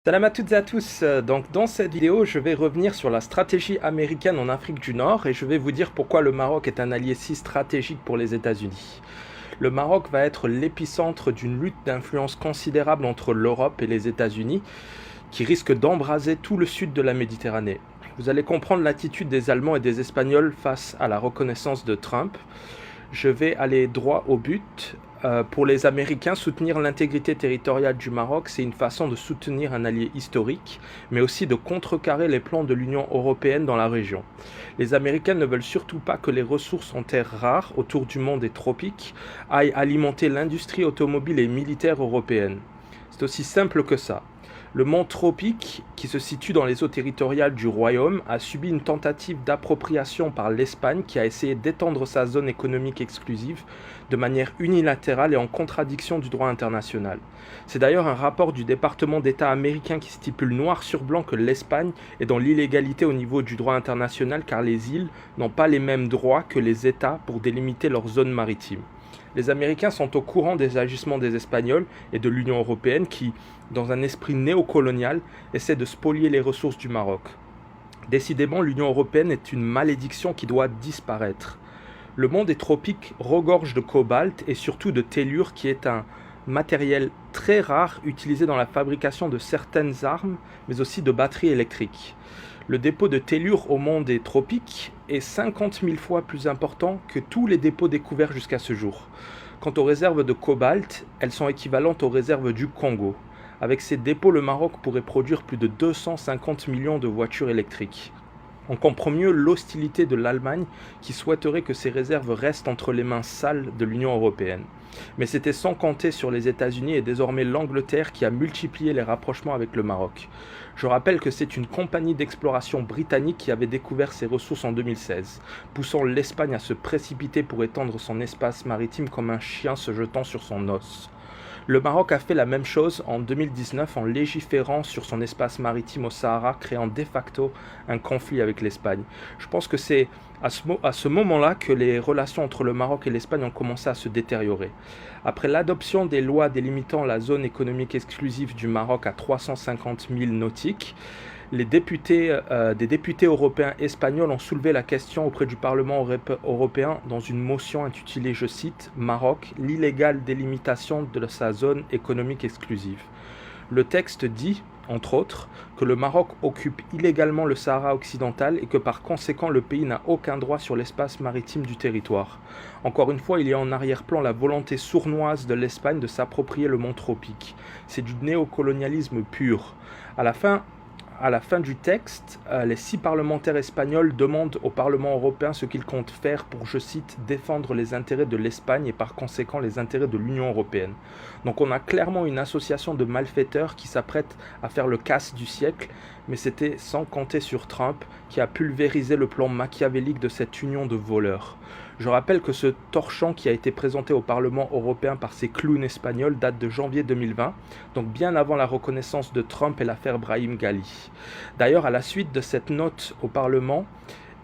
Salam à toutes et à tous. Donc dans cette vidéo, je vais revenir sur la stratégie américaine en Afrique du Nord et je vais vous dire pourquoi le Maroc est un allié si stratégique pour les États-Unis. Le Maroc va être l'épicentre d'une lutte d'influence considérable entre l'Europe et les États-Unis qui risque d'embraser tout le sud de la Méditerranée. Vous allez comprendre l'attitude des Allemands et des Espagnols face à la reconnaissance de Trump. Je vais aller droit au but. Pour les Américains, soutenir l'intégrité territoriale du Maroc, c'est une façon de soutenir un allié historique, mais aussi de contrecarrer les plans de l'Union européenne dans la région. Les Américains ne veulent surtout pas que les ressources en terres rares autour du monde des tropiques aillent alimenter l'industrie automobile et militaire européenne. C'est aussi simple que ça. Le mont Tropique, qui se situe dans les eaux territoriales du royaume, a subi une tentative d'appropriation par l'Espagne qui a essayé d'étendre sa zone économique exclusive de manière unilatérale et en contradiction du droit international. C'est d'ailleurs un rapport du département d'État américain qui stipule noir sur blanc que l'Espagne est dans l'illégalité au niveau du droit international car les îles n'ont pas les mêmes droits que les États pour délimiter leur zone maritime. Les Américains sont au courant des agissements des Espagnols et de l'Union européenne qui, dans un esprit néocolonial, essaie de spolier les ressources du Maroc. Décidément, l'Union européenne est une malédiction qui doit disparaître. Le monde des tropiques regorge de cobalt et surtout de tellure qui est un matériel très rare utilisé dans la fabrication de certaines armes, mais aussi de batteries électriques. Le dépôt de tellure au monde des tropiques est 50 000 fois plus important que tous les dépôts découverts jusqu'à ce jour. Quant aux réserves de cobalt, elles sont équivalentes aux réserves du Congo. Avec ces dépôts, le Maroc pourrait produire plus de 250 millions de voitures électriques. On comprend mieux l'hostilité de l'Allemagne qui souhaiterait que ces réserves restent entre les mains sales de l'Union européenne. Mais c'était sans compter sur les États-Unis et désormais l'Angleterre qui a multiplié les rapprochements avec le Maroc. Je rappelle que c'est une compagnie d'exploration britannique qui avait découvert ces ressources en 2016, poussant l'Espagne à se précipiter pour étendre son espace maritime comme un chien se jetant sur son os. Le Maroc a fait la même chose en 2019 en légiférant sur son espace maritime au Sahara, créant de facto un conflit avec l'Espagne. Je pense que c'est à ce moment-là que les relations entre le Maroc et l'Espagne ont commencé à se détériorer. Après l'adoption des lois délimitant la zone économique exclusive du Maroc à 350 milles nautiques, des députés européens espagnols ont soulevé la question auprès du Parlement européen dans une motion intitulée, je cite, Maroc, l'illégale délimitation de sa zone économique exclusive. Le texte dit, entre autres, que le Maroc occupe illégalement le Sahara occidental et que par conséquent le pays n'a aucun droit sur l'espace maritime du territoire. Encore une fois, il y a en arrière-plan la volonté sournoise de l'Espagne de s'approprier le mont Tropique. C'est du néocolonialisme pur. À la fin du texte, les 6 parlementaires espagnols demandent au Parlement européen ce qu'il compte faire pour, je cite, défendre les intérêts de l'Espagne et par conséquent les intérêts de l'Union européenne. Donc on a clairement une association de malfaiteurs qui s'apprête à faire le casse du siècle, mais c'était sans compter sur Trump qui a pulvérisé le plan machiavélique de cette union de voleurs. Je rappelle que ce torchon qui a été présenté au Parlement européen par ces clowns espagnols date de janvier 2020, donc bien avant la reconnaissance de Trump et l'affaire Brahim Ghali. D'ailleurs, à la suite de cette note au Parlement,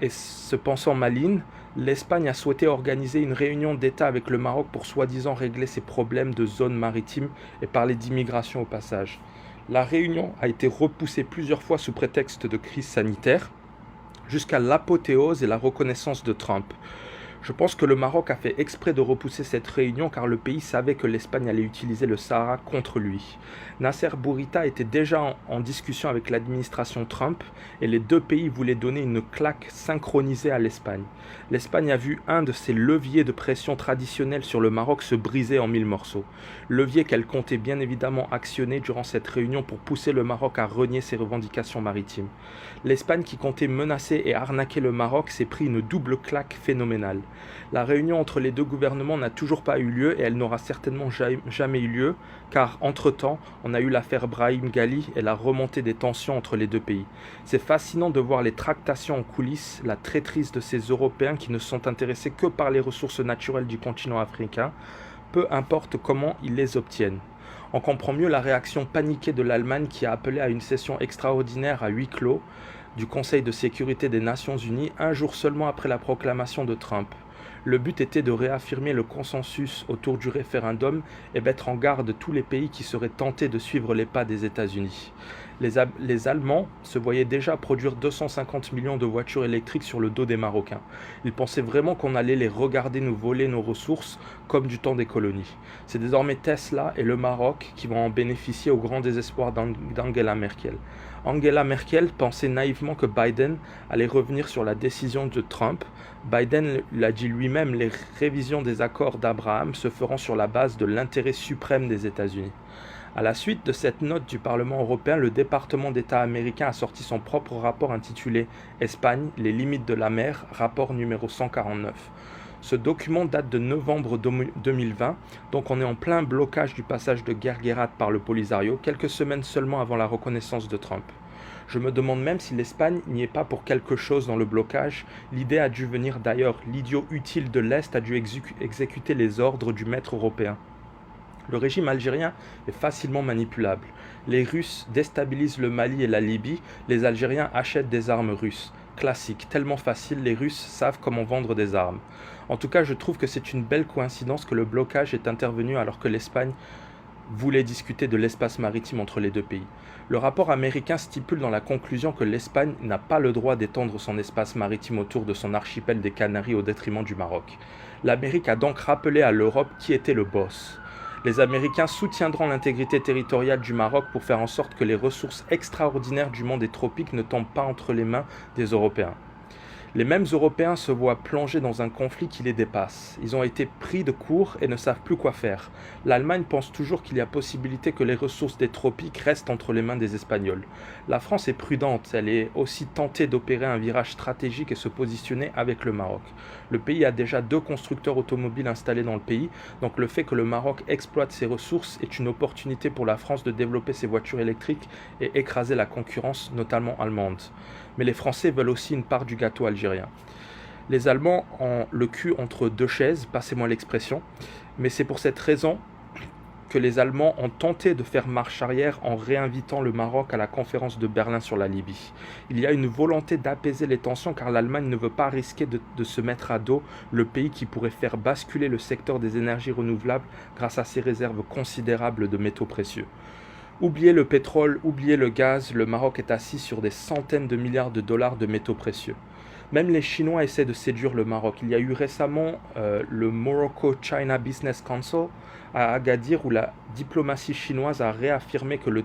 et se pensant maligne, l'Espagne a souhaité organiser une réunion d'État avec le Maroc pour soi-disant régler ses problèmes de zone maritime et parler d'immigration au passage. La réunion a été repoussée plusieurs fois sous prétexte de crise sanitaire, jusqu'à l'apothéose et la reconnaissance de Trump. Je pense que le Maroc a fait exprès de repousser cette réunion car le pays savait que l'Espagne allait utiliser le Sahara contre lui. Nasser Bourita était déjà en discussion avec l'administration Trump et les deux pays voulaient donner une claque synchronisée à l'Espagne. L'Espagne a vu un de ses leviers de pression traditionnels sur le Maroc se briser en 1000 morceaux. Levier qu'elle comptait bien évidemment actionner durant cette réunion pour pousser le Maroc à renier ses revendications maritimes. L'Espagne qui comptait menacer et arnaquer le Maroc s'est pris une double claque phénoménale. La réunion entre les deux gouvernements n'a toujours pas eu lieu et elle n'aura certainement jamais eu lieu car, entre-temps, on a eu l'affaire Brahim Ghali et la remontée des tensions entre les deux pays. C'est fascinant de voir les tractations en coulisses, la traîtrise de ces Européens qui ne sont intéressés que par les ressources naturelles du continent africain, peu importe comment ils les obtiennent. On comprend mieux la réaction paniquée de l'Allemagne qui a appelé à une session extraordinaire à huis clos du Conseil de sécurité des Nations Unies un jour seulement après la proclamation de Trump. Le but était de réaffirmer le consensus autour du référendum et mettre en garde tous les pays qui seraient tentés de suivre les pas des États-Unis. Les Allemands se voyaient déjà produire 250 millions de voitures électriques sur le dos des Marocains. Ils pensaient vraiment qu'on allait les regarder nous voler nos ressources comme du temps des colonies. C'est désormais Tesla et le Maroc qui vont en bénéficier au grand désespoir d'Angela Merkel. Angela Merkel pensait naïvement que Biden allait revenir sur la décision de Trump. Biden l'a dit lui-même, les révisions des accords d'Abraham se feront sur la base de l'intérêt suprême des États-Unis. À la suite de cette note du Parlement européen, le département d'État américain a sorti son propre rapport intitulé « Espagne, les limites de la mer », rapport numéro 149. Ce document date de novembre 2020, donc on est en plein blocage du passage de Guerguerat par le Polisario, quelques semaines seulement avant la reconnaissance de Trump. Je me demande même si l'Espagne n'y est pas pour quelque chose dans le blocage. L'idée a dû venir d'ailleurs. L'idiot utile de l'Est a dû exécuter les ordres du maître européen. Le régime algérien est facilement manipulable. Les Russes déstabilisent le Mali et la Libye, les Algériens achètent des armes russes. Classique, tellement facile, les Russes savent comment vendre des armes. En tout cas, je trouve que c'est une belle coïncidence que le blocage est intervenu alors que l'Espagne voulait discuter de l'espace maritime entre les deux pays. Le rapport américain stipule dans la conclusion que l'Espagne n'a pas le droit d'étendre son espace maritime autour de son archipel des Canaries au détriment du Maroc. L'Amérique a donc rappelé à l'Europe qui était le boss. Les Américains soutiendront l'intégrité territoriale du Maroc pour faire en sorte que les ressources extraordinaires du monde des tropiques ne tombent pas entre les mains des Européens. Les mêmes Européens se voient plongés dans un conflit qui les dépasse. Ils ont été pris de court et ne savent plus quoi faire. L'Allemagne pense toujours qu'il y a possibilité que les ressources des tropiques restent entre les mains des Espagnols. La France est prudente, elle est aussi tentée d'opérer un virage stratégique et se positionner avec le Maroc. Le pays a déjà 2 constructeurs automobiles installés dans le pays, donc le fait que le Maroc exploite ses ressources est une opportunité pour la France de développer ses voitures électriques et écraser la concurrence, notamment allemande. Mais les Français veulent aussi une part du gâteau algérien. Les Allemands ont le cul entre 2 chaises, passez-moi l'expression, mais c'est pour cette raison que les Allemands ont tenté de faire marche arrière en réinvitant le Maroc à la conférence de Berlin sur la Libye. Il y a une volonté d'apaiser les tensions car l'Allemagne ne veut pas risquer de se mettre à dos le pays qui pourrait faire basculer le secteur des énergies renouvelables grâce à ses réserves considérables de métaux précieux. Oubliez le pétrole, oubliez le gaz, le Maroc est assis sur des centaines de milliards de dollars de métaux précieux. Même les Chinois essaient de séduire le Maroc. Il y a eu récemment le Morocco-China Business Council à Agadir où la diplomatie chinoise a réaffirmé que le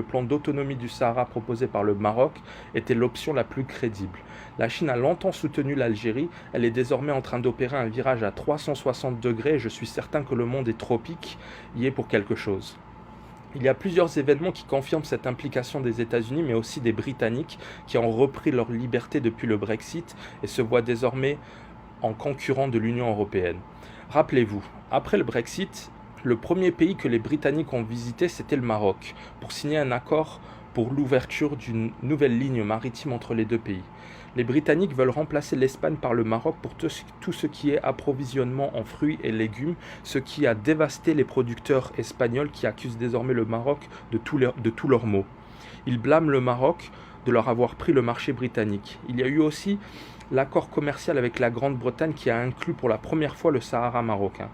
plan d'autonomie du Sahara proposé par le Maroc était l'option la plus crédible. La Chine a longtemps soutenu l'Algérie, elle est désormais en train d'opérer un virage à 360 degrés et je suis certain que le monde des tropiques y est pour quelque chose. Il y a plusieurs événements qui confirment cette implication des États-Unis, mais aussi des Britanniques qui ont repris leur liberté depuis le Brexit et se voient désormais en concurrent de l'Union européenne. Rappelez-vous, après le Brexit, le premier pays que les Britanniques ont visité, c'était le Maroc, pour signer un accord pour l'ouverture d'une nouvelle ligne maritime entre les deux pays. Les Britanniques veulent remplacer l'Espagne par le Maroc pour tout ce qui est approvisionnement en fruits et légumes, ce qui a dévasté les producteurs espagnols qui accusent désormais le Maroc de tous leurs maux. Ils blâment le Maroc de leur avoir pris le marché britannique. Il y a eu aussi l'accord commercial avec la Grande-Bretagne qui a inclus pour la première fois le Sahara marocain.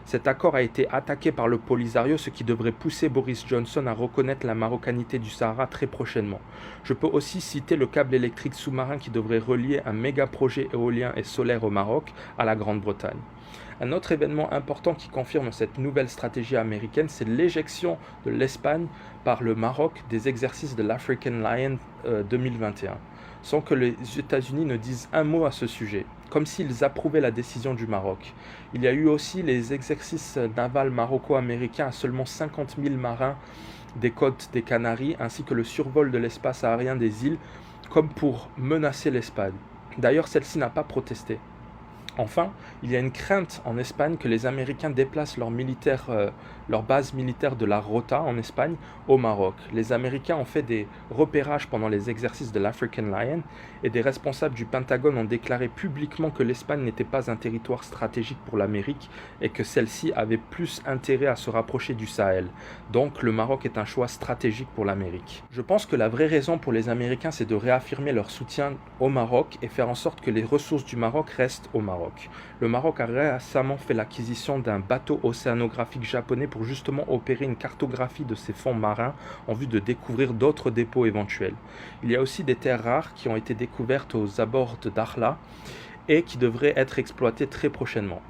Cet accord a été attaqué par le Polisario, ce qui devrait pousser Boris Johnson à reconnaître la marocanité du Sahara très prochainement. Je peux aussi citer le câble électrique sous-marin qui devrait relier un méga projet éolien et solaire au Maroc à la Grande-Bretagne. Un autre événement important qui confirme cette nouvelle stratégie américaine, c'est l'éjection de l'Espagne par le Maroc des exercices de l'African Lion 2021, sans que les États-Unis ne disent un mot à ce sujet, comme s'ils approuvaient la décision du Maroc. Il y a eu aussi les exercices navals maroco-américains à seulement 50 000 marins des côtes des Canaries, ainsi que le survol de l'espace aérien des îles, comme pour menacer l'Espagne. D'ailleurs, celle-ci n'a pas protesté. Enfin, il y a une crainte en Espagne que les Américains déplacent leur base militaire de la Rota en Espagne au Maroc. Les Américains ont fait des repérages pendant les exercices de l'African Lion et des responsables du Pentagone ont déclaré publiquement que l'Espagne n'était pas un territoire stratégique pour l'Amérique et que celle-ci avait plus intérêt à se rapprocher du Sahel. Donc le Maroc est un choix stratégique pour l'Amérique. Je pense que la vraie raison pour les Américains, c'est de réaffirmer leur soutien au Maroc et faire en sorte que les ressources du Maroc restent au Maroc. Le Maroc a récemment fait l'acquisition d'un bateau océanographique japonais pour justement opérer une cartographie de ces fonds marins en vue de découvrir d'autres dépôts éventuels. Il y a aussi des terres rares qui ont été découvertes aux abords de Dakhla et qui devraient être exploitées très prochainement.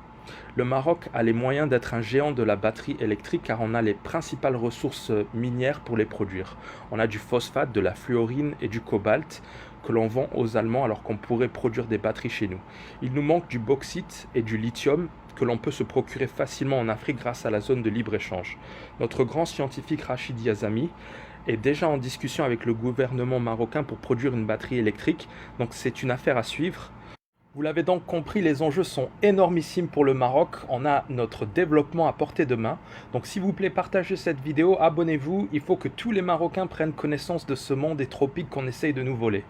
Le Maroc a les moyens d'être un géant de la batterie électrique car on a les principales ressources minières pour les produire. On a du phosphate, de la fluorine et du cobalt que l'on vend aux Allemands alors qu'on pourrait produire des batteries chez nous. Il nous manque du bauxite et du lithium que l'on peut se procurer facilement en Afrique grâce à la zone de libre-échange. Notre grand scientifique Rachid Yazami est déjà en discussion avec le gouvernement marocain pour produire une batterie électrique, donc c'est une affaire à suivre. Vous l'avez donc compris, les enjeux sont énormissimes pour le Maroc. On a notre développement à portée de main. Donc s'il vous plaît, partagez cette vidéo, abonnez-vous. Il faut que tous les Marocains prennent connaissance de ce monde des tropiques qu'on essaye de nous voler.